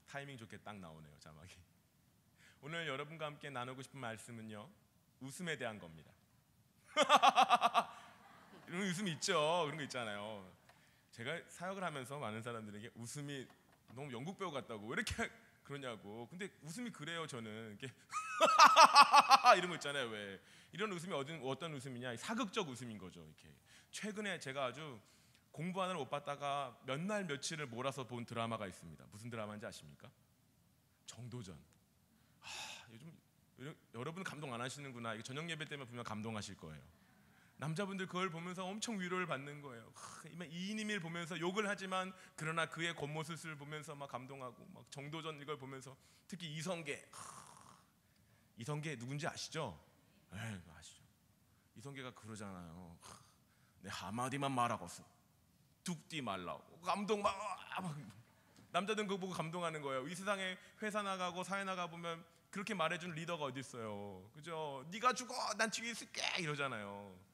타이밍 좋게 딱 나오네요, 자막이. 오늘 여러분과 함께 나누고 싶은 말씀은요, 웃음에 대한 겁니다. 이런 웃음 있죠? 그런 거 있잖아요. 제가 사역을 하면서 많은 사람들에게 웃음이 너무 영국 배우 같다고 왜 이렇게 그러냐고. 근데 웃음이 그래요. 저는 이렇게 이런 거 있잖아요. 왜 이런 웃음이 어떤 웃음이냐? 사극적 웃음인 거죠. 이렇게 최근에 제가 아주 공부하느라 못 봤다가 몇 날 며칠을 몰아서 본 드라마가 있습니다. 무슨 드라마인지 아십니까? 정도전. 요즘 여러분 감동 안 하시는구나. 이게 저녁 예배 때문에 분명 감동하실 거예요. 남자분들 그걸 보면서 엄청 위로를 받는 거예요. 이인임일 보면서 욕을 하지만 그러나 그의 겉모습을 보면서 막 감동하고, 막 정도전 이걸 보면서 특히 이성계. 이성계 누군지 아시죠? 네, 아시죠. 이성계가 그러잖아요. 내 한마디만 말하고서 죽지 말라고. 감동 막 남자들은 그거 보고 감동하는 거예요. 이 세상에 회사 나가고 사회 나가 보면 그렇게 말해준 리더가 어디 있어요? 그죠? 네가 죽어, 난 뒤에 있을게 이러잖아요.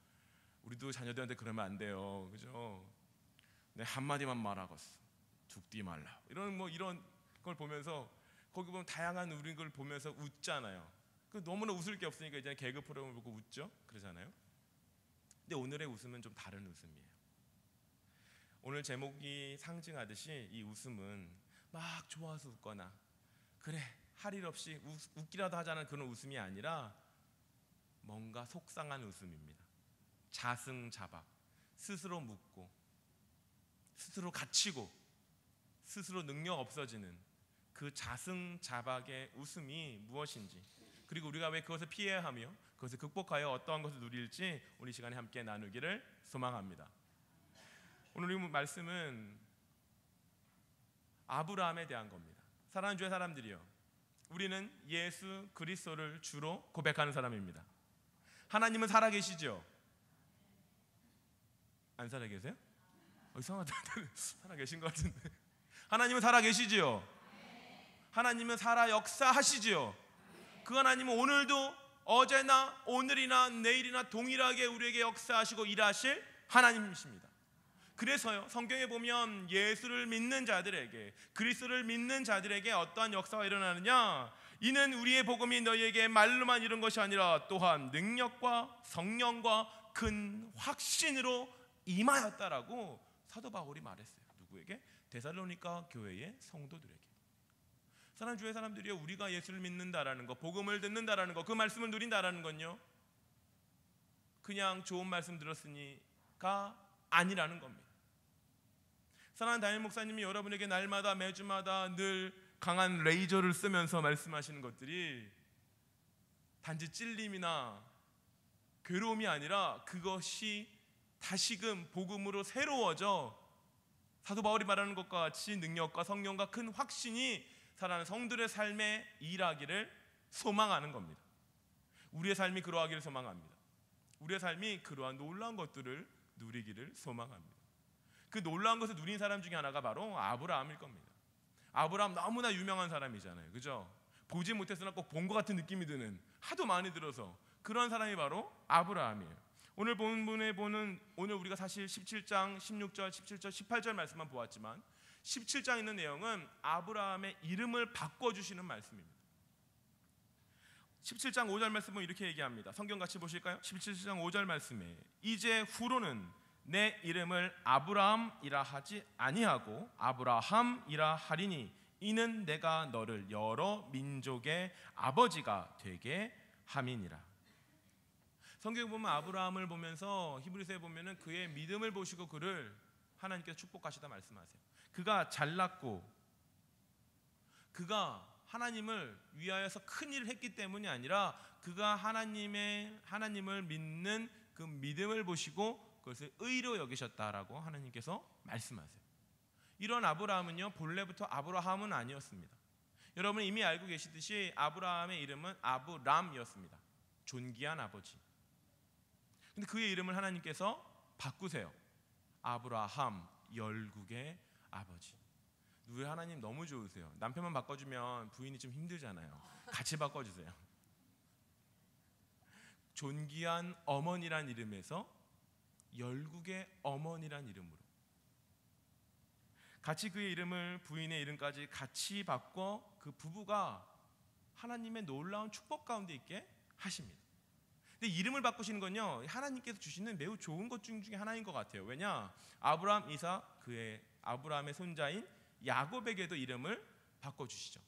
우리도 자녀들한테 그러면 안 돼요. 그죠? 내 한마디만 말하겠어. 죽지 말라. 이런 걸 보면서 거기 보면 다양한 우리 걸 보면서 웃잖아요. 너무나 웃을 게 없으니까 이제 개그 프로그램을 보고 웃죠? 그러잖아요. 근데 오늘의 웃음은 좀 다른 웃음이에요. 오늘 제목이 상징하듯이 이 웃음은 막 좋아서 웃거나 그래 할 일 없이 웃기라도 하자는 그런 웃음이 아니라 뭔가 속상한 웃음입니다. 자승자박, 스스로 묻고 스스로 갇히고 스스로 능력 없어지는 그 자승자박의 웃음이 무엇인지, 그리고 우리가 왜 그것을 피해야 하며 그것을 극복하여 어떠한 것을 누릴지 우리 시간에 함께 나누기를 소망합니다. 오늘 이 말씀은 아브라함에 대한 겁니다. 사랑하는 주의 사람들이요, 우리는 예수 그리스도를 주로 고백하는 사람입니다. 하나님은 살아계시죠? 안 살아계세요? 이상하다. 살아계신 것 같은데. 하나님은 살아계시지요? 하나님은 살아 역사하시지요? 그 하나님은 오늘도 어제나 오늘이나 내일이나 동일하게 우리에게 역사하시고 일하실 하나님이십니다. 그래서요, 성경에 보면 예수를 믿는 자들에게, 그리스도를 믿는 자들에게 어떠한 역사가 일어나느냐? 이는 우리의 복음이 너희에게 말로만 이룬 것이 아니라 또한 능력과 성령과 큰 확신으로 임하였다라고 사도 바울이 말했어요. 누구에게? 데살로니가 교회의 성도들에게. 사랑하는 주의 사람들이요, 우리가 예수를 믿는다라는 것, 복음을 듣는다라는 것, 그 말씀을 누린다라는 건요, 그냥 좋은 말씀 들었으니까 아니라는 겁니다. 사랑하는 담임 목사님이 여러분에게 날마다 매주마다 늘 강한 레이저를 쓰면서 말씀하시는 것들이 단지 찔림이나 괴로움이 아니라 그것이 다시금 복음으로 새로워져 사도 바울이 말하는 것과 같이 능력과 성령과 큰 확신이 사랑하는 성들의 삶에 일하기를 소망하는 겁니다. 우리의 삶이 그러하기를 소망합니다. 우리의 삶이 그러한 놀라운 것들을 누리기를 소망합니다. 그 놀라운 것을 누린 사람 중에 하나가 바로 아브라함일 겁니다. 아브라함 너무나 유명한 사람이잖아요. 그죠? 보지 못했으나 꼭 본 것 같은 느낌이 드는, 하도 많이 들어서 그런 사람이 바로 아브라함이에요. 오늘 본문에 보는, 오늘 우리가 사실 17장 16절, 17절, 18절 말씀만 보았지만 17장 있는 내용은 아브라함의 이름을 바꿔주시는 말씀입니다. 17장 5절 말씀은 이렇게 얘기합니다. 성경 같이 보실까요? 17장 5절 말씀에 이제 후로는 내 이름을 아브라함이라 하지 아니하고 아브라함이라 하리니 이는 내가 너를 여러 민족의 아버지가 되게 함이니라. 성경에 보면 아브라함을 보면서 히브리서에 보면은 그의 믿음을 보시고 그를 하나님께서 축복하시다 말씀하세요. 그가 잘났고 그가 하나님을 위하여서 큰 일을 했기 때문이 아니라 그가 하나님을 믿는 그 믿음을 보시고 그것을 의로 여기셨다라고 하나님께서 말씀하세요. 이런 아브라함은요, 본래부터 아브라함은 아니었습니다. 여러분 이미 알고 계시듯이 아브라함의 이름은 아브람이었습니다. 존귀한 아버지. 근데 그의 이름을 하나님께서 바꾸세요. 아브라함, 열국의 아버지. 우리 하나님 너무 좋으세요. 남편만 바꿔주면 부인이 좀 힘들잖아요. 같이 바꿔주세요. 존귀한 어머니란 이름에서 열국의 어머니란 이름으로, 같이 그의 이름을 부인의 이름까지 같이 바꿔 그 부부가 하나님의 놀라운 축복 가운데 있게 하십니다. 근데 이름을 바꾸시는 건요, 하나님께서 주시는 매우 좋은 것 중에 하나인 것 같아요. 왜냐? 아브라함, 이삭, 그의 아브라함의 손자인 야곱에게도 이름을 바꿔주시죠.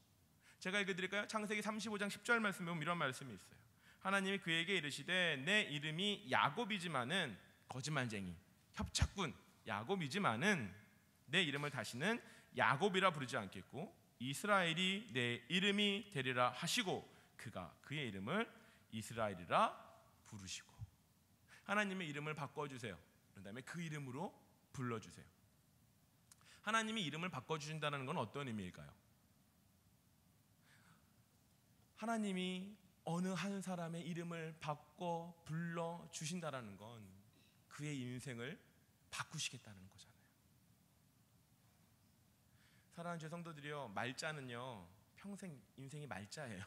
제가 읽어드릴까요? 창세기 35장 10절 말씀에 보면 이런 말씀이 있어요. 하나님이 그에게 이르시되 내 이름이 야곱이지만은, 거짓말쟁이, 협착꾼 야곱이지만은 내 이름을 다시는 야곱이라 부르지 않겠고 이스라엘이 내 이름이 되리라 하시고 그가 그의 이름을 이스라엘이라 부르시고. 하나님의 이름을 바꿔주세요. 그런 다음에 그 이름으로 불러주세요. 하나님이 이름을 바꿔주신다는 건 어떤 의미일까요? 하나님이 어느 한 사람의 이름을 바꿔 불러주신다는 건 그의 인생을 바꾸시겠다는 거잖아요. 사랑하는 제 성도들이요, 말자는요 평생 인생이 말자예요.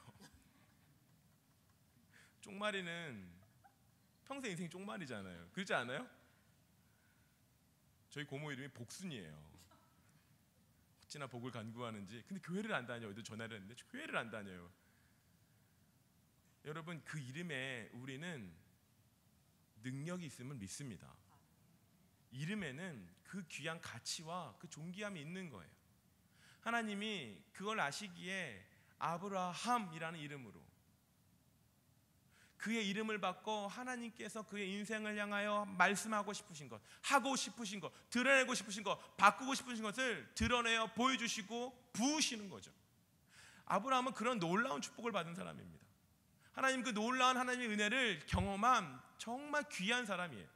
쪽말이는 평생 인생이 쪽말이잖아요. 그렇지 않아요? 저희 고모 이름이 복순이에요. 어찌나 복을 간구하는지. 근데 교회를 안 다녀요. 어디도 전화를 했는데 교회를 안 다녀요. 여러분, 그 이름에 우리는 능력이 있음을 믿습니다. 이름에는 그 귀한 가치와 그 존귀함이 있는 거예요. 하나님이 그걸 아시기에 아브라함이라는 이름으로 그의 이름을 바꿔 하나님께서 그의 인생을 향하여 말씀하고 싶으신 것, 하고 싶으신 것, 드러내고 싶으신 것, 바꾸고 싶으신 것을 드러내어 보여주시고 부으시는 거죠. 아브라함은 그런 놀라운 축복을 받은 사람입니다. 하나님, 그 놀라운 하나님의 은혜를 경험한 정말 귀한 사람이에요.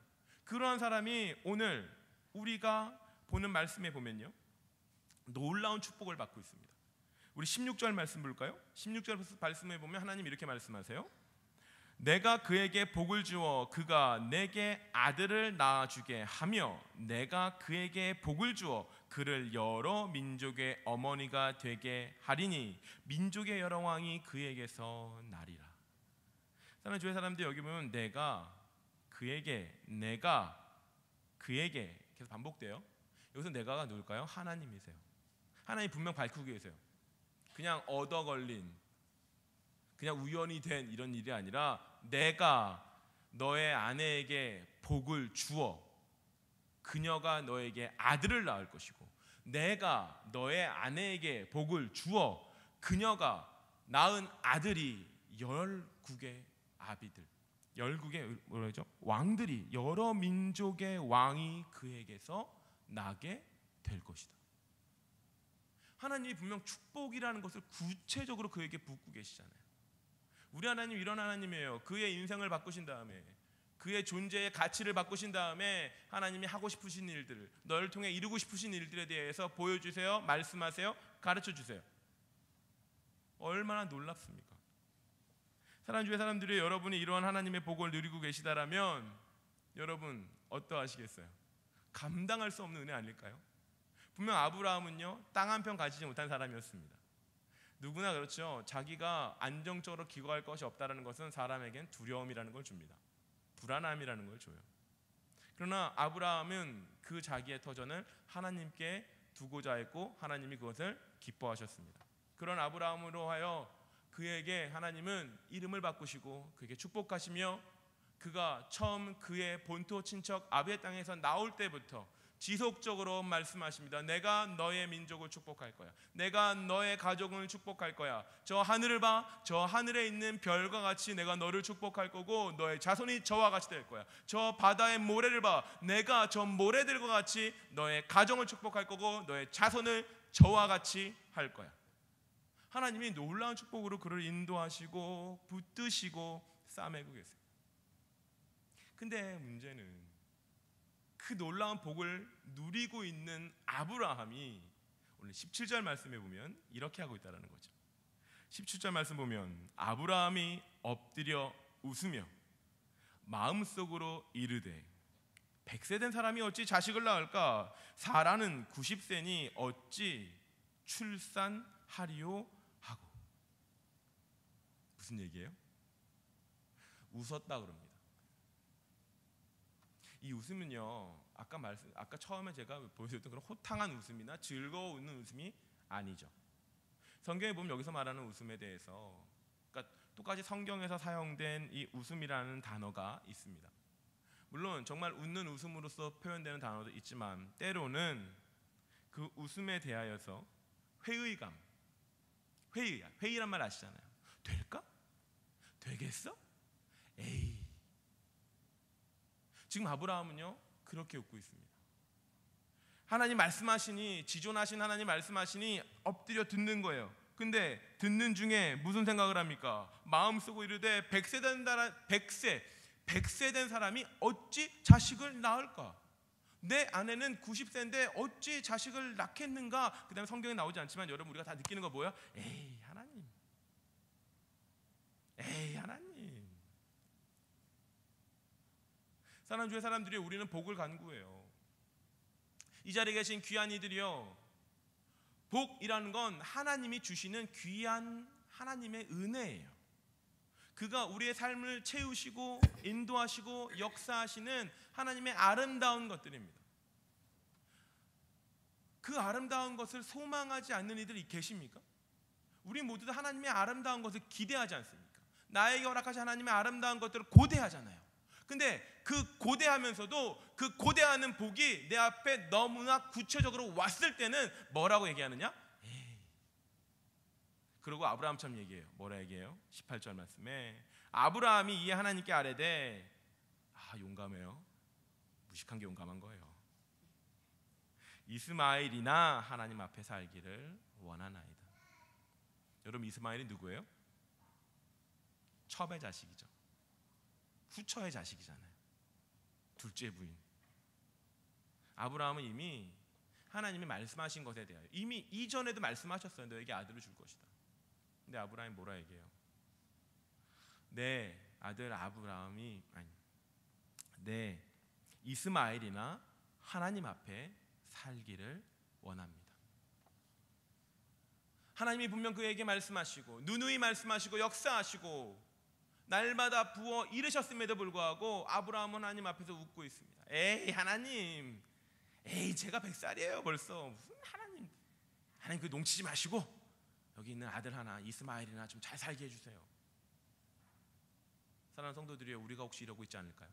그러한 사람이 오늘 우리가 보는 말씀에 보면요, 놀라운 축복을 받고 있습니다. 우리 16절 말씀 볼까요? 16절 말씀에 보면 하나님 이렇게 말씀하세요. 내가 그에게 복을 주어 그가 내게 아들을 낳아주게 하며 내가 그에게 복을 주어 그를 여러 민족의 어머니가 되게 하리니 민족의 여러 왕이 그에게서 나리라. 사랑하는 주의 사람들, 여기 보면 내가 그에게 계속 반복돼요. 여기서 내가가 누굴까요? 하나님이세요. 하나님 분명 밝히고 계세요. 그냥 얻어 걸린, 그냥 우연히 된 이런 일이 아니라 내가 너의 아내에게 복을 주어 그녀가 너에게 아들을 낳을 것이고 내가 너의 아내에게 복을 주어 그녀가 낳은 아들이 열국의 아비들, 열국의 뭐라죠? 왕들이, 여러 민족의 왕이 그에게서 나게 될 것이다. 하나님이 분명 축복이라는 것을 구체적으로 그에게 붓고 계시잖아요. 우리 하나님 이런 하나님이에요. 그의 인생을 바꾸신 다음에, 그의 존재의 가치를 바꾸신 다음에 하나님이 하고 싶으신 일들, 너를 통해 이루고 싶으신 일들에 대해서 보여주세요, 말씀하세요, 가르쳐주세요. 얼마나 놀랍습니까? 사랑하는 주의 사람들이, 여러분이 이러한 하나님의 복을 누리고 계시다라면 여러분 어떠하시겠어요? 감당할 수 없는 은혜 아닐까요? 분명 아브라함은요, 땅 한 평 가지지 못한 사람이었습니다. 누구나 그렇죠. 자기가 안정적으로 기거할 것이 없다는 것은 사람에겐 두려움이라는 걸 줍니다. 불안함이라는 걸 줘요. 그러나 아브라함은 그 자기의 터전을 하나님께 두고자 했고 하나님이 그것을 기뻐하셨습니다. 그런 아브라함으로 하여 그에게 하나님은 이름을 바꾸시고 그에게 축복하시며 그가 처음 그의 본토 친척 아비의 땅에서 나올 때부터 지속적으로 말씀하십니다. 내가 너의 민족을 축복할 거야. 내가 너의 가족을 축복할 거야. 저 하늘을 봐. 저 하늘에 있는 별과 같이 내가 너를 축복할 거고 너의 자손이 저와 같이 될 거야. 저 바다의 모래를 봐. 내가 저 모래들과 같이 너의 가정을 축복할 거고 너의 자손을 저와 같이 할 거야. 하나님이 놀라운 축복으로 그를 인도하시고 붙드시고 싸매고 계세요. 근데 문제는 그 놀라운 복을 누리고 있는 아브라함이 오늘 17절 말씀에 보면 이렇게 하고 있다는 거죠. 17절 말씀 보면 아브라함이 엎드려 웃으며 마음속으로 이르되 100세 된 사람이 어찌 자식을 낳을까? 사라는 90세니 어찌 출산하리요? 하고. 무슨 얘기예요? 웃었다 그럽니다. 이 웃음은요, 아까 처음에 제가 보여드렸던 그런 호탕한 웃음이나 즐거운 웃음이 아니죠. 성경에 보면 여기서 말하는 웃음에 대해서, 그러니까 똑같이 성경에서 사용된 이 웃음이라는 단어가 있습니다. 물론 정말 웃는 웃음으로서 표현되는 단어도 있지만 때로는 그 웃음에 대하여서 회의란 말 아시잖아요. 될까? 되겠어? 에이. 지금 아브라함은요 그렇게 웃고 있습니다. 하나님 말씀하시니, 지존하신 하나님 말씀하시니 엎드려 듣는 거예요. 근데 듣는 중에 무슨 생각을 합니까? 마음속으로 이르되 100세 된 사람이 어찌 자식을 낳을까? 내 아내는 90세인데 어찌 자식을 낳겠는가? 그 다음에 성경에 나오지 않지만 여러분 우리가 다 느끼는 거 뭐예요? 에이 하나님. 사랑하는 주의 사람들이, 우리는 복을 간구해요. 이 자리에 계신 귀한 이들이요, 복이라는 건 하나님이 주시는 귀한 하나님의 은혜예요. 그가 우리의 삶을 채우시고 인도하시고 역사하시는 하나님의 아름다운 것들입니다. 그 아름다운 것을 소망하지 않는 이들이 계십니까? 우리 모두 다 하나님의 아름다운 것을 기대하지 않습니까? 나에게 허락하신 하나님의 아름다운 것들을 고대하잖아요. 근데 그 고대하면서도 그 고대하는 복이 내 앞에 너무나 구체적으로 왔을 때는 뭐라고 얘기하느냐? 에이. 그리고 아브라함처럼 얘기해요. 뭐라 얘기해요? 18절 말씀에 아브라함이 이에 하나님께 아뢰되, 용감해요. 무식한 게 용감한 거예요. 이스마엘이나 하나님 앞에 살기를 원하나이다. 여러분, 이스마엘이 누구예요? 첩의 자식이죠. 후처의 자식이잖아요. 둘째 부인. 아브라함은 이미 하나님이 말씀하신 것에 대하여 이미 이전에도 말씀하셨어요. 너에게 아들을 줄 것이다. 근데 아브라함이 뭐라 얘기해요? 내 아들 내 이스마엘이나 하나님 앞에 살기를 원합니다. 하나님이 분명 그에게 말씀하시고 누누이 말씀하시고 역사하시고 날마다 부어 이르셨음에도 불구하고 아브라함은 하나님 앞에서 웃고 있습니다. 에이 하나님, 제가 100살이에요 벌써. 무슨 하나님 그 농치지 마시고 여기 있는 아들 하나 이스마엘이나 좀 잘 살게 해주세요. 사랑하는 성도들이여, 우리가 혹시 이러고 있지 않을까요?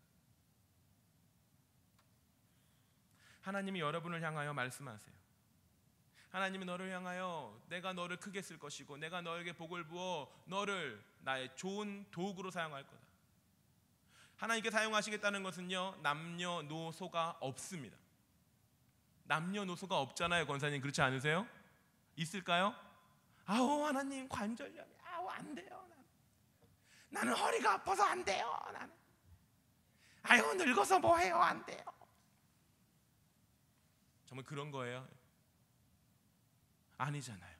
하나님이 여러분을 향하여 말씀하세요. 하나님이 너를 향하여 내가 너를 크게 쓸 것이고 내가 너에게 복을 부어 너를 나의 좋은 도구로 사용할 거다. 하나님께 사용하시겠다는 것은요, 남녀노소가 없습니다. 남녀노소가 없잖아요. 권사님, 그렇지 않으세요? 있을까요? 하나님 관절염이 안 돼요. 나는 허리가 아파서 안 돼요. 나는 늙어서 뭐해요? 안 돼요. 정말 그런 거예요? 아니잖아요.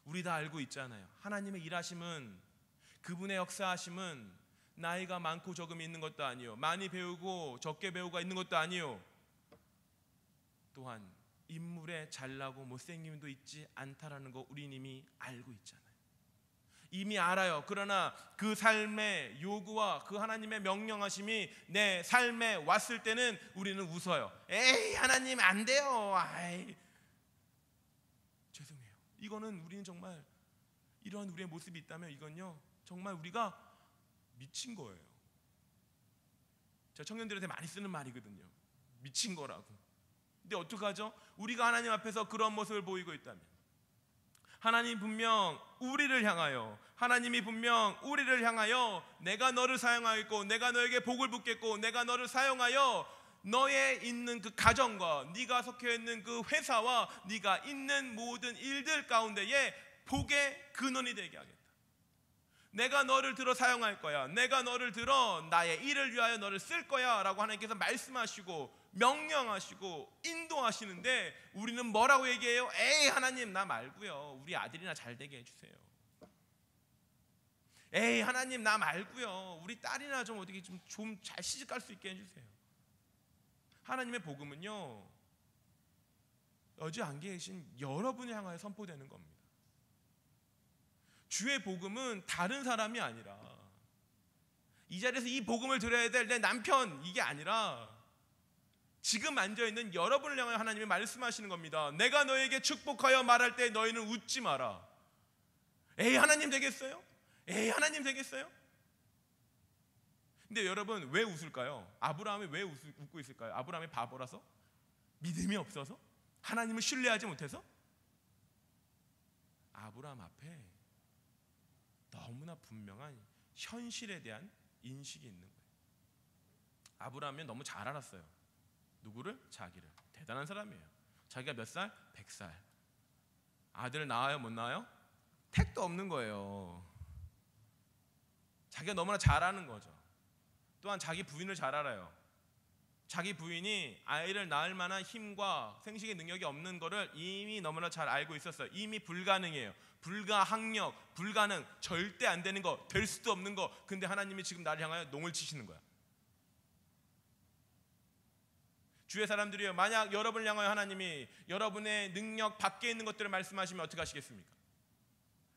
우리 다 알고 있잖아요. 하나님의 일하심은, 그분의 역사하심은 나이가 많고 적음이 있는 것도 아니요, 많이 배우고 적게 배우가 있는 것도 아니요, 또한 인물에 잘나고 못생김도 있지 않다라는 거 우린 이미 알고 있잖아요. 이미 알아요. 그러나 그 삶의 요구와 그 하나님의 명령하심이 내 삶에 왔을 때는 우리는 웃어요. 에이 하나님 안 돼요. 죄송해요. 이거는 우리는 정말 이러한 우리의 모습이 있다면 이건요 정말 우리가 미친 거예요. 제가 청년들한테 많이 쓰는 말이거든요. 미친 거라고. 근데 어떡하죠? 우리가 하나님 앞에서 그런 모습을 보이고 있다면, 하나님이 분명 우리를 향하여 내가 너를 사용하겠고 내가 너에게 복을 붓겠고 내가 너를 사용하여 너의 있는 그 가정과 네가 속해 있는 그 회사와 네가 있는 모든 일들 가운데에 복의 근원이 되게 하겠다. 내가 너를 들어 사용할 거야. 내가 너를 들어 나의 일을 위하여 너를 쓸 거야 라고 하나님께서 말씀하시고 명령하시고 인도하시는데 우리는 뭐라고 얘기해요? 에이 하나님 나 말고요, 우리 아들이나 잘 되게 해주세요. 에이 하나님 나 말고요, 우리 딸이나 좀 어떻게 좀 잘 시집갈 수 있게 해주세요. 하나님의 복음은요 여지 안 계신 여러분을 향하여 선포되는 겁니다. 주의 복음은 다른 사람이 아니라, 이 자리에서 이 복음을 들어야 될 내 남편 이게 아니라 지금 앉아있는 여러분을 향하여 하나님이 말씀하시는 겁니다. 내가 너에게 축복하여 말할 때 너희는 웃지 마라. 에이 하나님 되겠어요? 에이 하나님 되겠어요? 근데 여러분 왜 웃을까요? 아브라함이 왜 웃고 있을까요? 아브라함이 바보라서? 믿음이 없어서? 하나님을 신뢰하지 못해서? 아브라함 앞에 너무나 분명한 현실에 대한 인식이 있는 거예요. 아브라함이 너무 잘 알았어요. 누구를? 자기를. 대단한 사람이에요. 자기가 몇 살? 100살. 아들 낳아요? 못 낳아요? 택도 없는 거예요. 자기가 너무나 잘 아는 거죠. 또한 자기 부인을 잘 알아요. 자기 부인이 아이를 낳을 만한 힘과 생식의 능력이 없는 거를 이미 너무나 잘 알고 있었어요. 이미 불가능해요. 불가항력, 불가능, 절대 안 되는 거, 될 수도 없는 거. 근데 하나님이 지금 나를 향하여 농을 치시는 거야. 주의 사람들이요, 만약 여러분을 향하여 하나님이 여러분의 능력 밖에 있는 것들을 말씀하시면 어떻게 하시겠습니까?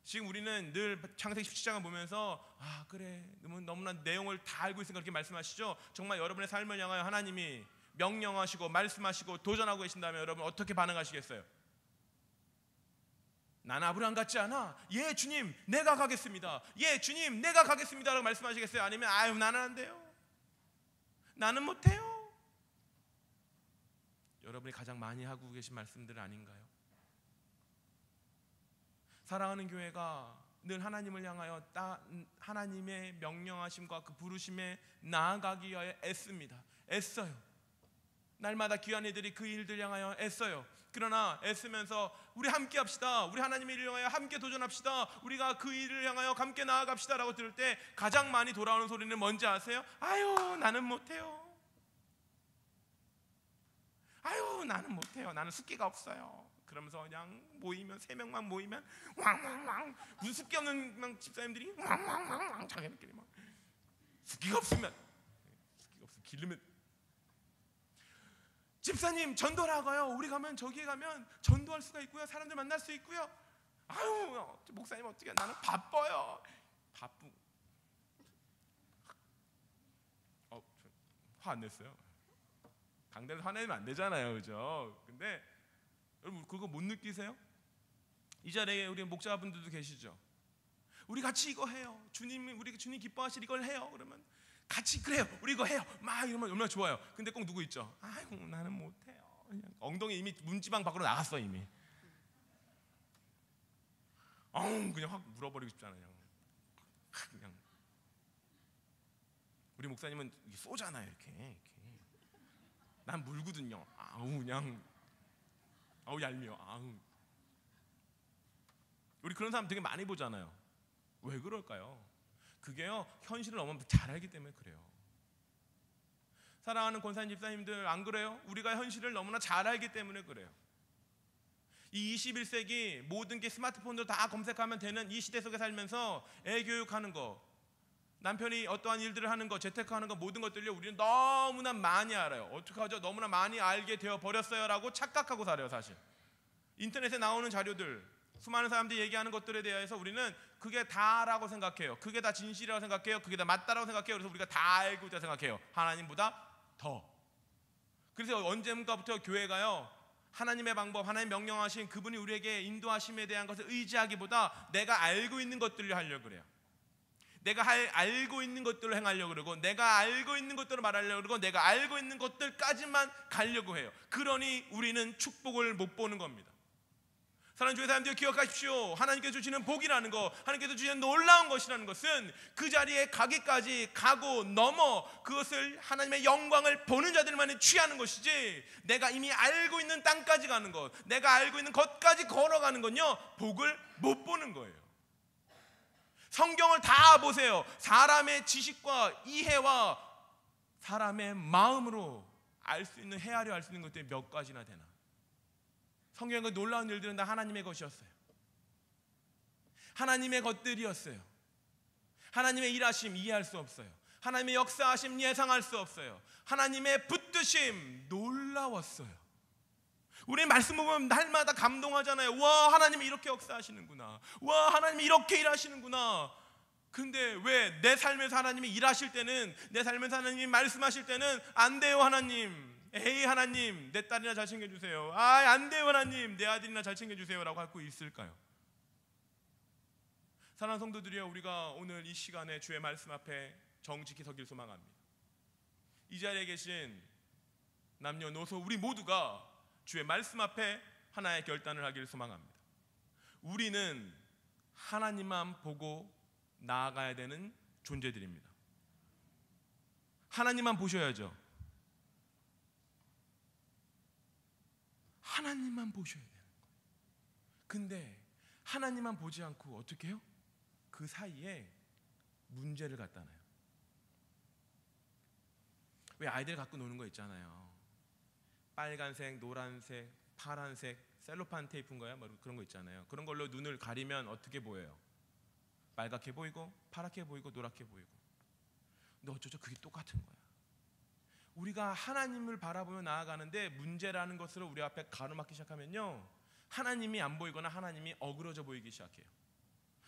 지금 우리는 늘 창세기 17장을 보면서 아 그래 너무나 내용을 다 알고 있으니까 그렇게 말씀하시죠. 정말 여러분의 삶을 향하여 하나님이 명령하시고 말씀하시고 도전하고 계신다면 여러분 어떻게 반응하시겠어요? 나는 아브라함 같지 않아. 예 주님 내가 가겠습니다. 예 주님 내가 가겠습니다 라고 말씀하시겠어요? 아니면 아유 나는 안 돼요, 나는 못해요? 여러분이 가장 많이 하고 계신 말씀들 아닌가요? 사랑하는 교회가 늘 하나님을 향하여 하나님의 명령하심과 그 부르심에 나아가기 위하여 애씁니다. 애써요. 날마다 귀한 이들이 그 일들 향하여 애써요. 그러나 애쓰면서 우리 함께 합시다, 우리 하나님의 일을 향하여 함께 도전합시다, 우리가 그 일을 향하여 함께 나아갑시다 라고 들을 때 가장 많이 돌아오는 소리는 뭔지 아세요? 아유 나는 못해요. 아유 나는 못해요. 나는 숫기가 없어요. 그러면서 그냥 모이면 3명만 모이면 왕왕왕 무슨 숫기 없는 집사님들이 왕왕왕 자기들끼리 막 숫기가 없으면 기르면 집사님 전도하고요. 우리 가면 저기에 가면 전도할 수가 있고요. 사람들 만날 수 있고요. 아유 목사님 어떻게 나는 바빠요. 화 안 냈어요. 강대에서 화내면 안 되잖아요, 그죠? 근데 여러분 그거 못 느끼세요? 이 자리에 우리 목자분들도 계시죠? 우리 같이 이거 해요. 우리 주님 기뻐하실 이걸 해요. 그러면 같이 그래요. 우리 이거 해요. 막 이러면 얼마나 좋아요. 근데 꼭 누구 있죠? 아이고 나는 못해요. 그냥 엉덩이 이미 문지방 밖으로 나갔어 이미. 그냥 확 물어버리고 싶잖아요. 그냥 우리 목사님은 쏘잖아요 이렇게. 난 물거든요. 그냥 얄미워. 우리 그런 사람 되게 많이 보잖아요. 왜 그럴까요? 그게요 현실을 너무 잘 알기 때문에 그래요. 사랑하는 권사님 집사님들 안 그래요? 우리가 현실을 너무나 잘 알기 때문에 그래요. 이 21세기 모든 게 스마트폰으로 다 검색하면 되는 이 시대 속에 살면서 애 교육하는 거, 남편이 어떠한 일들을 하는 거, 재테크하는 거 모든 것들을 우리는 너무나 많이 알아요. 어떡하죠? 너무나 많이 알게 되어 버렸어요 라고 착각하고 살아요. 사실 인터넷에 나오는 자료들, 수많은 사람들이 얘기하는 것들에 대해서 우리는 그게 다라고 생각해요. 그게 다 진실이라고 생각해요. 그게 다 맞다라고 생각해요. 그래서 우리가 다 알고 있다고 생각해요. 하나님보다 더. 그래서 언젠가부터 교회가요 하나님의 방법, 하나님 명령하신 그분이 우리에게 인도하심에 대한 것을 의지하기보다 내가 알고 있는 것들을 하려고 그래요. 내가 알고 있는 것들을 행하려고 그러고, 내가 알고 있는 것들을 말하려고 그러고, 내가 알고 있는 것들까지만 가려고 해요. 그러니 우리는 축복을 못 보는 겁니다. 사랑하는 주의 사람들 기억하십시오. 하나님께서 주시는 복이라는 것, 하나님께서 주시는 놀라운 것이라는 것은 그 자리에 가기까지 가고 넘어 그것을 하나님의 영광을 보는 자들만이 취하는 것이지, 내가 이미 알고 있는 땅까지 가는 것, 내가 알고 있는 것까지 걸어가는 건요 복을 못 보는 거예요. 성경을 다 보세요. 사람의 지식과 이해와 사람의 마음으로 알 수 있는, 헤아려 알 수 있는 것들이 몇 가지나 되나. 성경의 그 놀라운 일들은 다 하나님의 것이었어요. 하나님의 것들이었어요. 하나님의 일하심 이해할 수 없어요. 하나님의 역사하심 예상할 수 없어요. 하나님의 붙드심 놀라웠어요. 우리 말씀 보면 날마다 감동하잖아요. 와, 하나님이 이렇게 역사하시는구나. 와, 하나님이 이렇게 일하시는구나. 근데 왜 내 삶에서 하나님이 일하실 때는, 내 삶에서 하나님이 말씀하실 때는 안 돼요 하나님. 에이 하나님 내 딸이나 잘 챙겨주세요. 아 안 돼요 하나님 내 아들이나 잘 챙겨주세요 라고 하고 있을까요? 사랑하는 성도들이여, 우리가 오늘 이 시간에 주의 말씀 앞에 정직히 서길 소망합니다. 이 자리에 계신 남녀노소 우리 모두가 주의 말씀 앞에 하나의 결단을 하길 소망합니다. 우리는 하나님만 보고 나아가야 되는 존재들입니다. 하나님만 보셔야죠. 하나님만 보셔야 돼요. 근데 하나님만 보지 않고 어떻게 해요? 그 사이에 문제를 갖다 놔요. 왜 아이들 갖고 노는 거 있잖아요. 빨간색, 노란색, 파란색, 셀로판 테이프인가요? 뭐 그런 거 있잖아요. 그런 걸로 눈을 가리면 어떻게 보여요? 빨갛게 보이고 파랗게 보이고 노랗게 보이고. 근데 어쩌죠? 그게 똑같은 거야. 우리가 하나님을 바라보며 나아가는데 문제라는 것으로 우리 앞에 가로막기 시작하면요, 하나님이 안 보이거나 하나님이 어그러져 보이기 시작해요.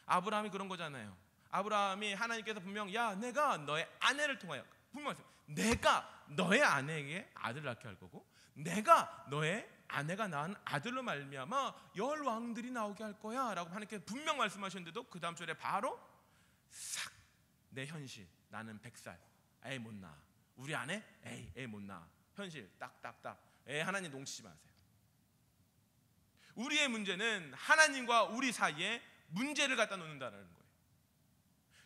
아브라함이 그런 거잖아요. 아브라함이 하나님께서 분명 야 내가 너의 아내를 통하여, 분명 내가 너의 아내에게 아들을 낳게 할 거고 내가 너의 아내가 낳은 아들로 말미암아 열 왕들이 나오게 할 거야 라고 하나님께서 분명 말씀하셨는데도 그 다음 절에 바로 싹 내 현실, 나는 100살, 에이 못 낳아. 우리 아내? 에이 못 낳아. 현실 딱딱딱. 하나님 농치지 마세요. 우리의 문제는 하나님과 우리 사이에 문제를 갖다 놓는다는 거예요.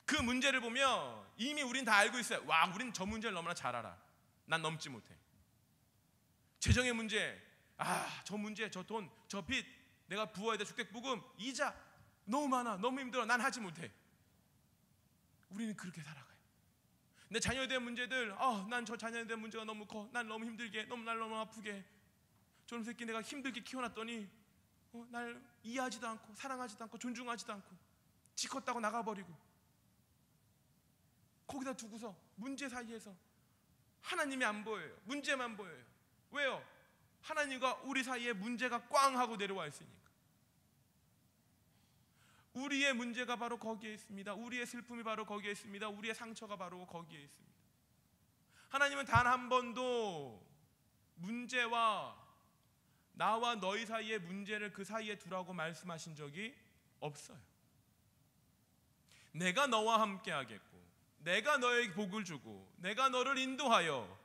그 문제를 보면 이미 우린 다 알고 있어요. 와, 우린 저 문제를 너무나 잘 알아. 난 넘지 못해. 재정의 문제, 저 문제, 저 돈, 저 빚, 내가 부어야 될 주택부금, 이자 너무 많아, 너무 힘들어, 난 하지 못해. 우리는 그렇게 살아가요. 내 자녀에 대한 문제들, 난 저 자녀에 대한 문제가 너무 커, 난 너무 힘들게, 날 너무 아프게, 저놈 새끼 내가 힘들게 키워놨더니 날 이해하지도 않고 사랑하지도 않고 존중하지도 않고 지 컸다고 나가버리고, 거기다 두고서 문제 사이에서 하나님이 안 보여요. 문제만 보여요. 왜요? 하나님과 우리 사이에 문제가 꽝 하고 내려와 있으니까. 우리의 문제가 바로 거기에 있습니다. 우리의 슬픔이 바로 거기에 있습니다. 우리의 상처가 바로 거기에 있습니다. 하나님은 단 한 번도 문제와 나와 너희 사이의 문제를 그 사이에 두라고 말씀하신 적이 없어요. 내가 너와 함께 하겠고 내가 너에게 복을 주고 내가 너를 인도하여,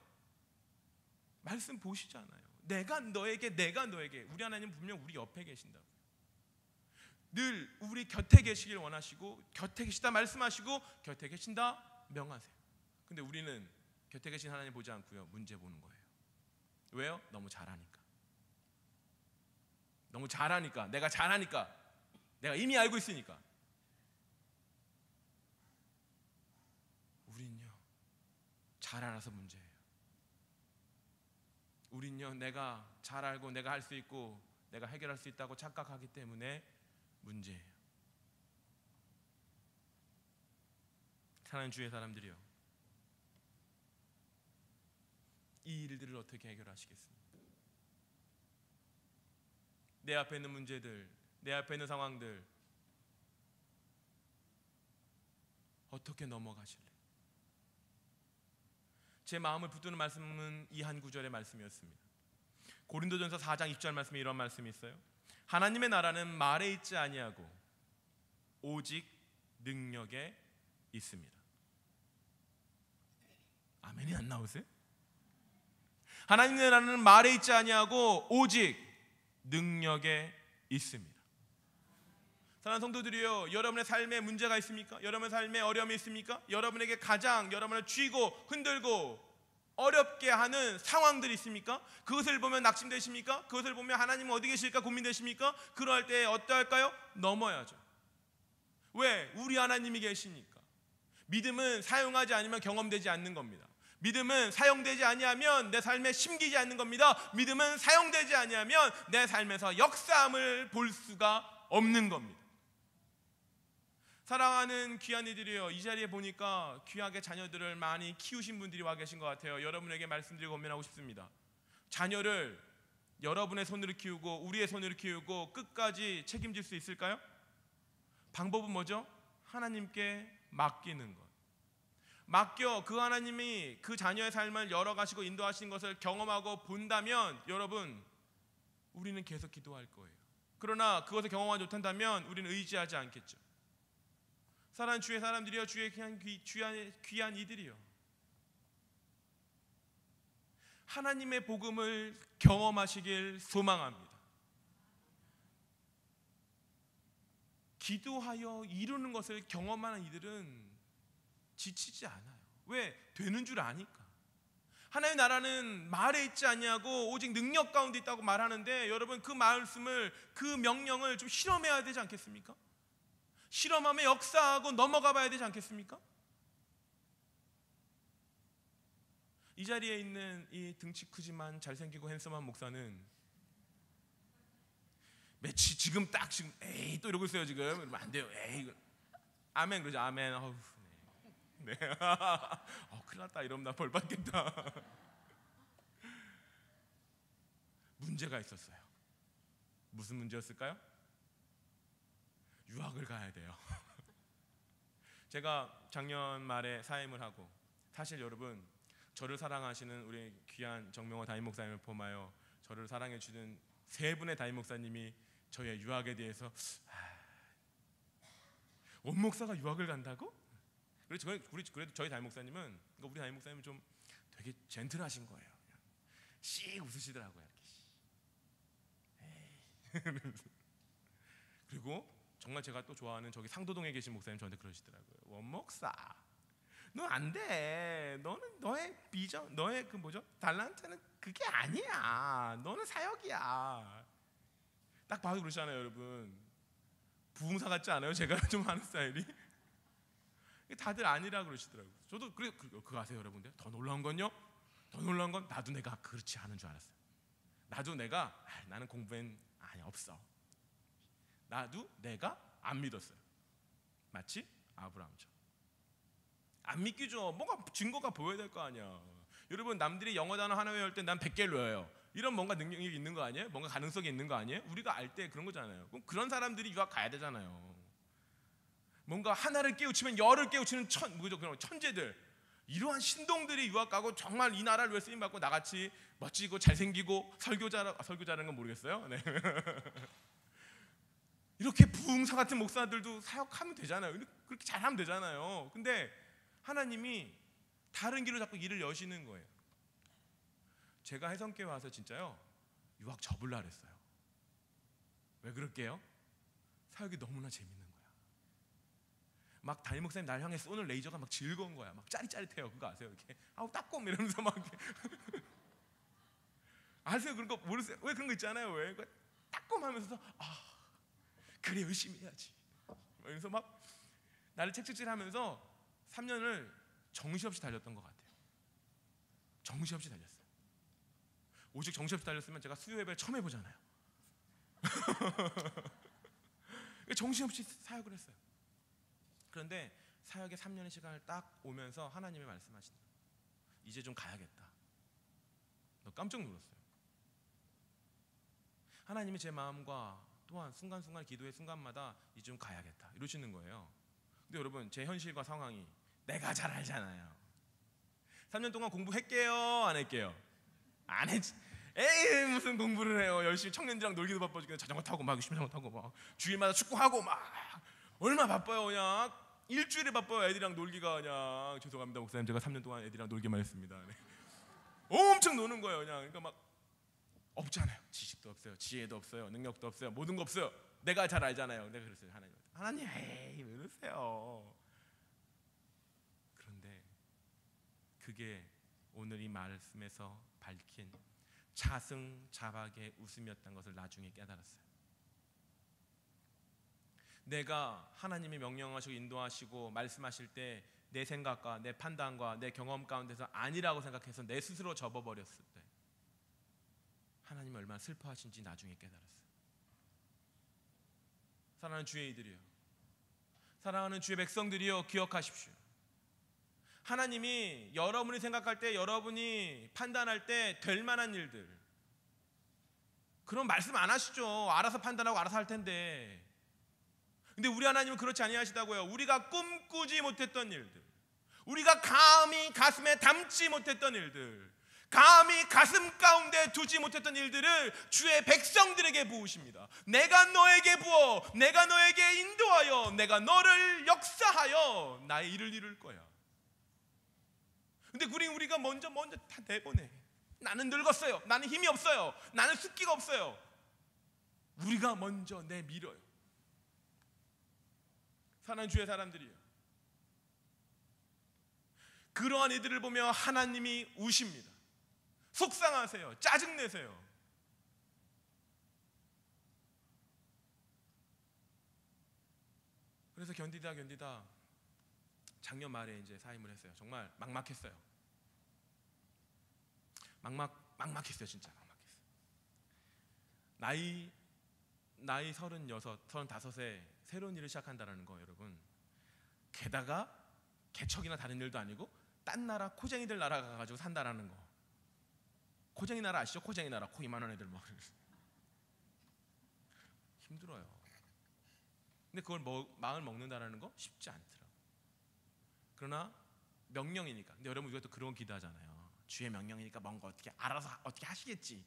말씀 보시잖아요. 내가 너에게 우리 하나님 분명 우리 옆에 계신다고. 늘 우리 곁에 계시길 원하시고 곁에 계시다 말씀하시고 곁에 계신다 명하세요. 근데 우리는 곁에 계신 하나님 보지 않고요, 문제 보는 거예요. 왜요? 너무 잘하니까. 너무 잘하니까, 내가 잘하니까, 내가 이미 알고 있으니까. 우린요 잘 알아서 문제예요. 우린요 내가 잘 알고 내가 할 수 있고 내가 해결할 수 있다고 착각하기 때문에 문제예요. 사랑하는 주의 사람들이요, 이 일들을 어떻게 해결하시겠습니까? 내 앞에 있는 문제들, 내 앞에 있는 상황들 어떻게 넘어가실래요? 제 마음을 붙드는 말씀은 이 한 구절의 말씀이었습니다. 고린도전서 4장 20절 말씀에 이런 말씀이 있어요. 하나님의 나라는 말에 있지 아니하고 오직 능력에 있습니다. 아멘이 안 나오세요? 하나님의 나라는 말에 있지 아니하고 오직 능력에 있습니다. 사랑하는 성도들이요, 여러분의 삶에 문제가 있습니까? 여러분의 삶에 어려움이 있습니까? 여러분에게 가장 여러분을 쥐고 흔들고 어렵게 하는 상황들이 있습니까? 그것을 보면 낙심되십니까? 그것을 보면 하나님은 어디 계실까 고민되십니까? 그럴 때 어떠할까요? 넘어야죠. 왜? 우리 하나님이 계시니까. 믿음은 사용하지 않으면 경험되지 않는 겁니다. 믿음은 사용되지 아니하면 내 삶에 심기지 않는 겁니다. 믿음은 사용되지 아니하면 내 삶에서 역사함을 볼 수가 없는 겁니다. 사랑하는 귀한 이들이요, 이 자리에 보니까 귀하게 자녀들을 많이 키우신 분들이 와 계신 것 같아요. 여러분에게 말씀드리고 고민하고 싶습니다. 자녀를 여러분의 손으로 키우고 우리의 손으로 키우고 끝까지 책임질 수 있을까요? 방법은 뭐죠? 하나님께 맡기는 것. 맡겨 그 하나님이 그 자녀의 삶을 열어가시고 인도하시는 것을 경험하고 본다면 여러분, 우리는 계속 기도할 거예요. 그러나 그것을 경험하지 못한다면 우리는 의지하지 않겠죠. 사랑하는 주의 사람들이여, 주의 귀한 이들이여, 하나님의 복음을 경험하시길 소망합니다. 기도하여 이루는 것을 경험하는 이들은 지치지 않아요. 왜? 되는 줄 아니까. 하나님의 나라는 말에 있지 아니하고 오직 능력 가운데 있다고 말하는데, 여러분 그 말씀을, 그 명령을 좀 실험해야 되지 않겠습니까? 실험하며 역사하고 넘어가 봐야 되지 않겠습니까? 이 자리에 있는 이 등치 크지만 잘생기고 핸섬한 목사는 매치 지금 에이 또 이러고 있어요. 지금 이러면 안 돼요. 에이 아멘 그러죠. 아멘. 어우, 네. 큰일 났다. 이러면 나 벌 받겠다. 문제가 있었어요. 무슨 문제였을까요? 유학을 가야 돼요. 제가 작년 말에 사임을 하고, 사실 여러분, 저를 사랑하시는 우리 귀한 정명호 담임 목사님을 포함하여 저를 사랑해 주는 세 분의 담임 목사님이 저의 유학에 대해서 원 목사가 유학을 간다고? 그래도 저희 담임 목사님은, 우리 담임 목사님은 좀 되게 젠틀하신 거예요. 그냥 씩 웃으시더라고요. 이렇게. 그리고 정말 제가 또 좋아하는 저기 상도동에 계신 목사님 저한테 그러시더라고요. 원 목사, 너 안 돼. 너는 너의 비전, 너의 그 달란트는 그게 아니야. 너는 사역이야. 딱 봐도 그러시잖아요, 여러분. 부흥사 같지 않아요? 제가 좀 하는 스타일이. 다들 아니라 그러시더라고요. 저도 그거 아세요, 여러분들? 더 놀라운 건요? 더 놀라운 건 나도 내가 그렇지 않은 줄 알았어요. 나도 내가 나는 공부엔 없어. 나도 내가 안 믿었어요. 마치 아브라함처럼. 안 믿기죠. 뭔가 증거가 보여야 될 거 아니야. 여러분, 남들이 영어 단어 하나 외울 때 난 100개를 외워요. 이런 뭔가 능력이 있는 거 아니에요? 뭔가 가능성이 있는 거 아니에요? 우리가 알 때 그런 거잖아요. 그럼 그런 사람들이 유학 가야 되잖아요. 뭔가 하나를 깨우치면 열을 깨우치는 그런 천재들, 이러한 신동들이 유학 가고 정말 이 나라를 위해 쓰임 받고 나같이 멋지고 잘생기고 설교자라는 건 모르겠어요. 네. 이렇게 부흥사 같은 목사들도 사역하면 되잖아요. 그렇게 잘하면 되잖아요. 근데 하나님이 다른 길로 자꾸 일을 여시는 거예요. 제가 해성교회 와서 진짜요, 유학 접을라 그랬어요. 왜 그럴게요? 사역이 너무나 재밌는 거야. 막 담임 목사님 날 향해 쏘는 레이저가 막 즐거운 거야. 막 짜릿짜릿해요. 그거 아세요? 이렇게 아우 따꼼 이러면서 막 이렇게. 아세요? 그런 거 모르세요? 왜 그런 거 있잖아요. 왜 따꼼 하면서 그래 열심히 해야지. 그래서 막 나를 책찍질하면서 3년을 정신없이 달렸던 것 같아요. 정신없이 달렸어요. 오직 정신없이 달렸으면 제가 수요 예배를 처음 해보잖아요. 정신없이 사역을 했어요. 그런데 사역의 3년의 시간을 딱 오면서 하나님이 말씀하시는 거예요. 이제 좀 가야겠다. 너 깜짝 놀랐어요. 하나님이 제 마음과 또한 순간순간 기도의 순간마다 이제 좀 가야겠다 이러시는 거예요. 근데 여러분, 제 현실과 상황이 내가 잘 알잖아요. 3년 동안 공부했게요? 안 했게요? 안 했지. 에이 무슨 공부를 해요. 열심히 청년들이랑 놀기도 바빠 죽겠는데 자전거 타고 막 자전거 타고 막 주일마다 축구하고 막 얼마나 바빠요. 그냥 일주일에 바빠요. 애들이랑 놀기가. 그냥 죄송합니다 목사님, 제가 3년 동안 애들이랑 놀기만 했습니다. 네. 엄청 노는 거예요. 그냥. 그러니까 막 없잖아요. 지식도 없어요. 지혜도 없어요. 능력도 없어요. 모든 거 없어요. 내가 잘 알잖아요. 내가 그랬어요. 하나님 에이 왜 그러세요? 그런데 그게 오늘 이 말씀에서 밝힌 자승자박의 웃음이었던 것을 나중에 깨달았어요. 내가 하나님이 명령하시고 인도하시고 말씀하실 때 내 생각과 내 판단과 내 경험 가운데서 아니라고 생각해서 내 스스로 접어버렸을 때 하나님이 얼마나 슬퍼하신지 나중에 깨달았어요. 사랑하는 주의 이들이요, 사랑하는 주의 백성들이요, 기억하십시오. 하나님이 여러분이 생각할 때, 여러분이 판단할 때 될 만한 일들, 그런 말씀 안 하시죠. 알아서 판단하고 알아서 할 텐데. 근데 우리 하나님은 그렇지 아니하시다고요. 우리가 꿈꾸지 못했던 일들, 우리가 감히 가슴에 담지 못했던 일들, 감히 가슴 가운데 두지 못했던 일들을 주의 백성들에게 부으십니다. 내가 너에게 부어, 내가 너에게 인도하여, 내가 너를 역사하여 나의 일을 이룰 거야. 근데 우리가 먼저 다 내보내. 나는 늙었어요, 나는 힘이 없어요, 나는 숫기가 없어요. 우리가 먼저 내밀어요. 사랑하는 주의 사람들이요, 그러한 이들을 보며 하나님이 우십니다. 속상하세요, 짜증내세요. 그래서 견디다 작년 말에 이제 사임을 했어요. 정말 막막했어요. 막막했어요. 진짜 막막했어요. 나이 36, 35에 새로운 일을 시작한다는 거, 여러분. 게다가 개척이나 다른 일도 아니고 딴 나라, 코쟁이들 나라 가가지고 산다라는 거. 코쟁이 나라 아시죠? 코쟁이 나라, 코 이만한 애들 막 힘들어요. 근데 그걸 마음을 먹는다라는 거 쉽지 않더라고. 그러나 명령이니까. 근데 여러분, 우리가 또 그런 기도하잖아요. 주의 명령이니까 뭔가 알아서 어떻게 하시겠지.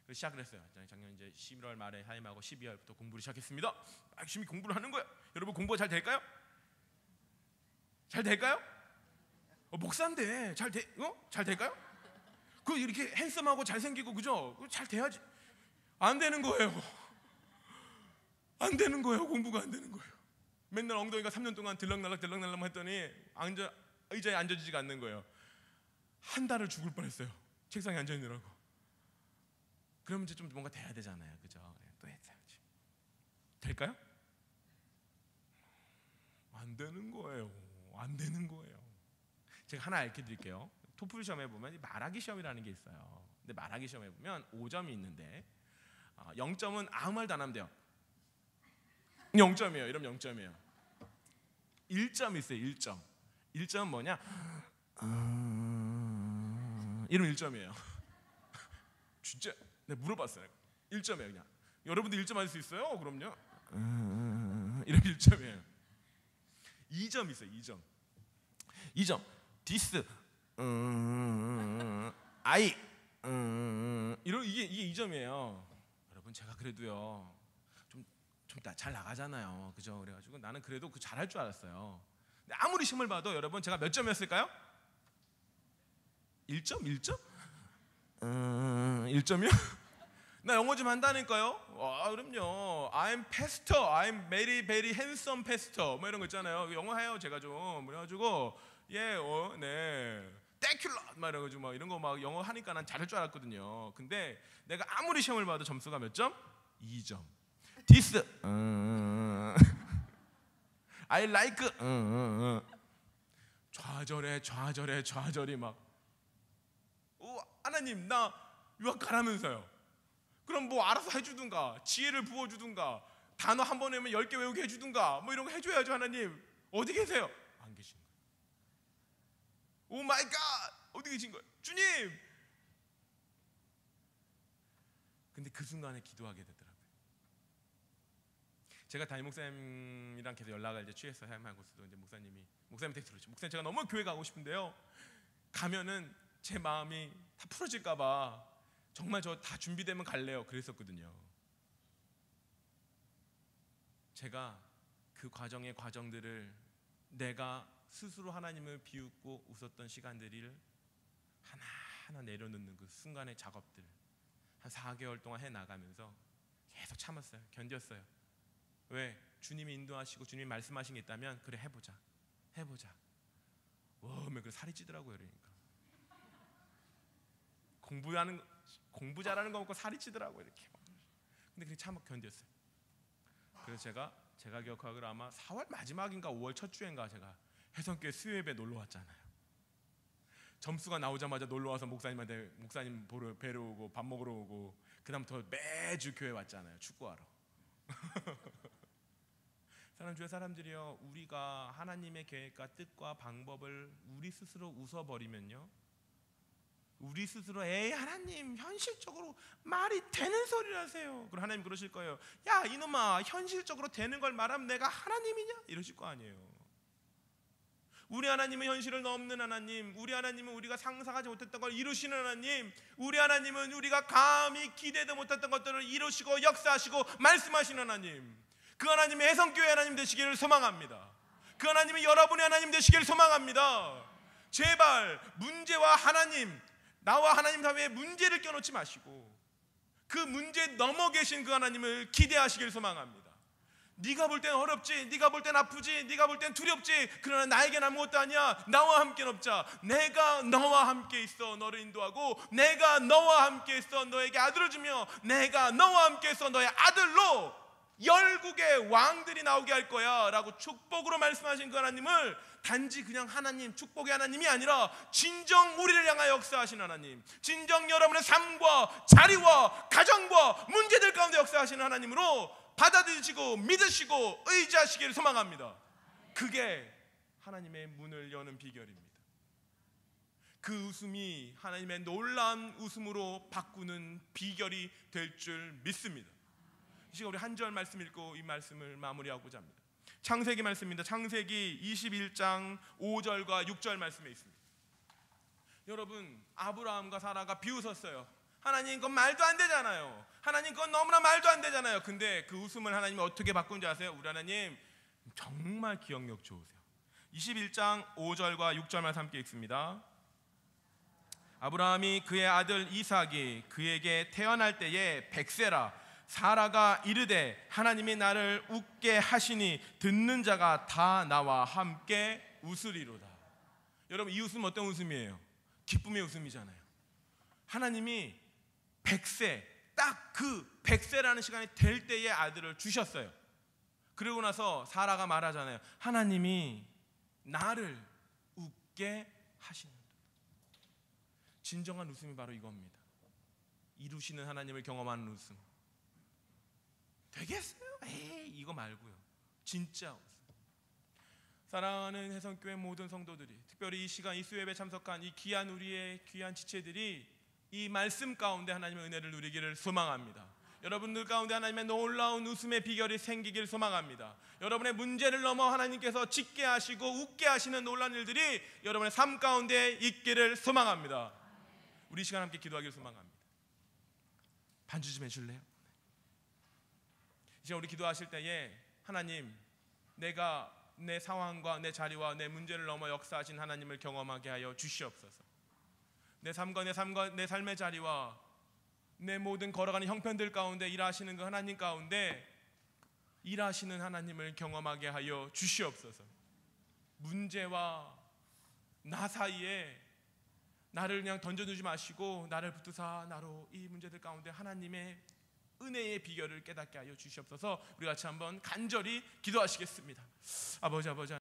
그래서 시작을 했어요. 작년 이제 11월 말에 사임하고 12월부터 공부를 시작했습니다. 열심히 공부를 하는 거예요. 여러분, 공부가 잘 될까요? 잘 될까요? 목사인데 잘 될까요? 그 이렇게 핸섬하고 잘생기고, 그죠? 잘 돼야지. 안 되는 거예요. 안 되는 거예요. 공부가 안 되는 거예요. 맨날 엉덩이가 3년 동안 들락날락 했더니 의자에 앉아지지가 않는 거예요. 한 달을 죽을 뻔했어요. 책상에 앉아 있느라고. 그러면 이제 좀 뭔가 돼야 되잖아요, 그죠? 또 해야지. 될까요? 안 되는 거예요. 안 되는 거예요. 제가 하나 알려드릴게요. 토플 시험에 보면 말하기 시험이라는 게 있어요. 근데 말하기 시험에 보면 5점이 있는데 0점은 아무 말도 안 하면 돼요. 0점이에요. 이러면 0점이에요. 1점이 있어요. 1점. 1점은 뭐냐? 이러면 1점이에요. 진짜 내가 물어봤어요. 1점이에요. 그냥. 여러분도 1점 할 수 있어요? 그럼요. 이러면 1점이에요. 2점 있어요. 2점. 디스. 아이. 이게 2점이에요. 여러분, 제가 그래도요 좀 잘 나가잖아요, 그죠? 그래가지고 나는 그래도 잘할 줄 알았어요. 근데 아무리 시험을 봐도 여러분, 제가 몇 점이었을까요? 1점? 1점이요? 나 영어 좀 한다니까요. 그럼요. I'm pastor, I'm very very handsome pastor, 뭐 이런 거 있잖아요. 영어 해요, 제가 좀. 그래가지고 네, 데큘라 막 이래가지고 막 이런 거 막 영어 하니까 난 잘할 줄 알았거든요. 근데 내가 아무리 시험을 봐도 점수가 몇 점? 2점. This, I like, 좌절이 막. 하나님, 나 유학 가라면서요. 그럼 뭐 알아서 해주든가, 지혜를 부어주든가, 단어 한 번 외우면 10개 외우게 해주든가, 뭐 이런 거 해줘야죠. 하나님, 어디 계세요? 안 계신 거예요. 오 마이 갓, 어디 계신 거예요? 주님. 근데 그 순간에 기도하게 되더라고요. 제가 담임 목사님이랑 계속 연락을 이제 취했어요. 하임하고서도 이제 목사님한테 들었죠. 목사님, 제가 너무 교회 가고 싶은데요, 가면은 제 마음이 다 풀어질까봐 정말 저 다 준비되면 갈래요. 그랬었거든요. 제가 그 과정들을 내가 스스로 하나님을 비웃고 웃었던 시간들을 하나하나 내려놓는 그 순간의 작업들, 한 4개월 동안 해나가면서 계속 참았어요. 견뎠어요. 왜? 주님이 인도하시고 주님이 말씀하신 게 있다면 그래, 해보자. 그래, 살이 찌더라고요. 그러니까 공부 잘하는 거 먹고 살이 찌더라고요. 이렇게. 근데 그렇게 참 견뎠어요. 그래서 제가 기억하기로 아마 4월 마지막인가 5월 첫 주인가 제가 해성교회 수요예배 놀러 왔잖아요. 점수가 나오자마자 놀러 와서 목사님 뵈러 오고 밥 먹으러 오고, 그다음부터 매주 교회 왔잖아요. 축구하러. 사랑하는 주의 사람들이요, 우리가 하나님의 계획과 뜻과 방법을 우리 스스로 웃어버리면요, 우리 스스로 하나님 현실적으로 말이 되는 소리를 하세요. 그럼 하나님 그러실 거예요. 야 이놈아, 현실적으로 되는 걸 말하면 내가 하나님이냐? 이러실 거 아니에요. 우리 하나님은 현실을 넘는 하나님, 우리 하나님은 우리가 상상하지 못했던 걸 이루시는 하나님, 우리 하나님은 우리가 감히 기대도 못했던 것들을 이루시고 역사하시고 말씀하시는 하나님, 그 하나님의 해성교회 하나님 되시기를 소망합니다. 그 하나님이 여러분의 하나님 되시기를 소망합니다. 제발 문제와 하나님, 나와 하나님 사이에 문제를 껴놓지 마시고 그 문제에 넘어 계신 그 하나님을 기대하시길 소망합니다. 네가 볼 땐 어렵지, 네가 볼 땐 아프지, 네가 볼 땐 두렵지, 그러나 나에겐 아무것도 아니야. 나와 함께 넘자. 내가 너와 함께 있어 너를 인도하고, 내가 너와 함께 있어 너에게 아들을 주며, 내가 너와 함께 있어 너의 아들로 열국의 왕들이 나오게 할 거야 라고 축복으로 말씀하신 그 하나님을 단지 그냥 하나님, 축복의 하나님이 아니라 진정 우리를 향하여 역사하신 하나님, 진정 여러분의 삶과 자리와 가정과 문제들 가운데 역사하시는 하나님으로 받아들이시고 믿으시고 의지하시기를 소망합니다. 그게 하나님의 문을 여는 비결입니다. 그 웃음이 하나님의 놀라운 웃음으로 바꾸는 비결이 될 줄 믿습니다. 이 시간 우리 한 절 말씀 읽고 이 말씀을 마무리하고자 합니다. 창세기 말씀입니다. 창세기 21장 5절과 6절 말씀에 있습니다. 여러분, 아브라함과 사라가 비웃었어요. 하나님 그건 말도 안 되잖아요. 하나님 그건 너무나 말도 안 되잖아요. 근데 그 웃음을 하나님이 어떻게 바꾼지 아세요? 우리 하나님 정말 기억력 좋으세요. 21장 5절과 6절 말씀 함께 읽습니다. 아브라함이 그의 아들 이삭이 그에게 태어날 때에 백세라 사라가 이르되 하나님이 나를 웃게 하시니 듣는 자가 다 나와 함께 웃으리로다. 여러분, 이 웃음 어떤 웃음이에요? 기쁨의 웃음이잖아요. 하나님이 백세, 딱 그 백세라는 시간이 될 때에 아들을 주셨어요. 그러고 나서 사라가 말하잖아요. 하나님이 나를 웃게 하시는도다. 진정한 웃음이 바로 이겁니다. 이루시는 하나님을 경험하는 웃음. 되겠어요? 에이, 이거 말고요. 진짜 웃음. 사랑하는 해성교회 모든 성도들이, 특별히 이 시간 이 수요예배에 참석한 이 귀한 우리의 귀한 지체들이 이 말씀 가운데 하나님의 은혜를 누리기를 소망합니다. 여러분들 가운데 하나님의 놀라운 웃음의 비결이 생기길 소망합니다. 여러분의 문제를 넘어 하나님께서 짓게 하시고 웃게 하시는 놀라운 일들이 여러분의 삶 가운데 있기를 소망합니다. 우리 시간 함께 기도하기를 소망합니다. 반주 좀 해줄래요? 이제 우리 기도하실 때에 하나님, 내가 내 상황과 내 자리와 내 문제를 넘어 역사하신 하나님을 경험하게 하여 주시옵소서. 내 삶과 내 삶의 자리와 내 모든 걸어가는 형편들 가운데 일하시는 그 하나님 가운데 일하시는 하나님을 경험하게 하여 주시옵소서. 문제와 나 사이에 나를 그냥 던져두지 마시고 나를 붙드사 나로 이 문제들 가운데 하나님의 은혜의 비결을 깨닫게 하여 주시옵소서. 우리 같이 한번 간절히 기도하시겠습니다. 아버지